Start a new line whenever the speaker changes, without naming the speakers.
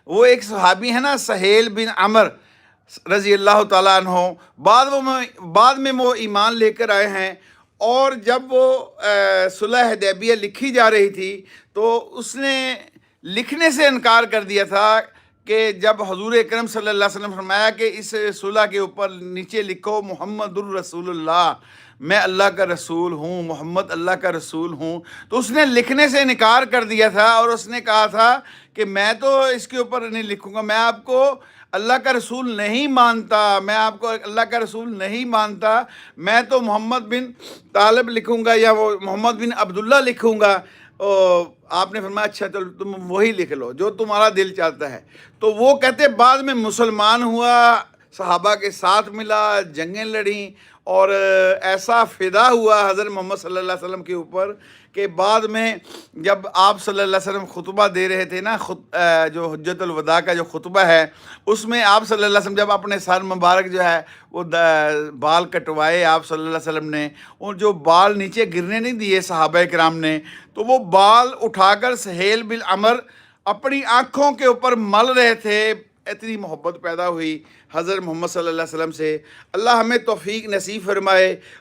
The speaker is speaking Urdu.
وہ ایک صحابی ہے نا سہیل بن عمر رضی اللہ تعالیٰ عنہ، بعد میں وہ ایمان لے کر آئے ہیں، اور جب وہ صلح حدیبیہ لکھی جا رہی تھی تو اس نے لکھنے سے انکار کر دیا تھا کہ جب حضور اکرم صلی اللہ علیہ وسلم فرمایا کہ اس صلح کے اوپر نیچے لکھو محمد الرسول اللہ، میں اللہ کا رسول ہوں، محمد اللہ کا رسول ہوں، تو اس نے لکھنے سے انکار کر دیا تھا، اور اس نے کہا تھا کہ میں تو اس کے اوپر نہیں لکھوں گا، میں آپ کو اللہ کا رسول نہیں مانتا، میں آپ کو اللہ کا رسول نہیں مانتا، میں تو محمد بن طالب لکھوں گا یا وہ محمد بن عبداللہ لکھوں گا۔ آپ نے فرمایا اچھا چلو تم وہی لکھ لو جو تمہارا دل چاہتا ہے۔ تو وہ کہتے بعد میں مسلمان ہوا، صحابہ کے ساتھ ملا، جنگیں لڑیں، اور ایسا فدا ہوا حضرت محمد صلی اللہ علیہ وسلم کے اوپر کہ بعد میں جب آپ صلی اللہ علیہ وسلم خطبہ دے رہے تھے نا، جو حجت الوداع کا جو خطبہ ہے، اس میں آپ صلی اللہ علیہ وسلم جب اپنے سر مبارک جو ہے وہ بال کٹوائے آپ صلی اللہ علیہ وسلم نے، اور جو بال نیچے گرنے نہیں دیے صحابہ کرام نے، تو وہ بال اٹھا کر سہیل بن عمر اپنی آنکھوں کے اوپر مل رہے تھے۔ اتنی محبت پیدا ہوئی حضرت محمد صلی اللہ علیہ وسلم سے۔ اللہ ہمیں توفیق نصیب فرمائے،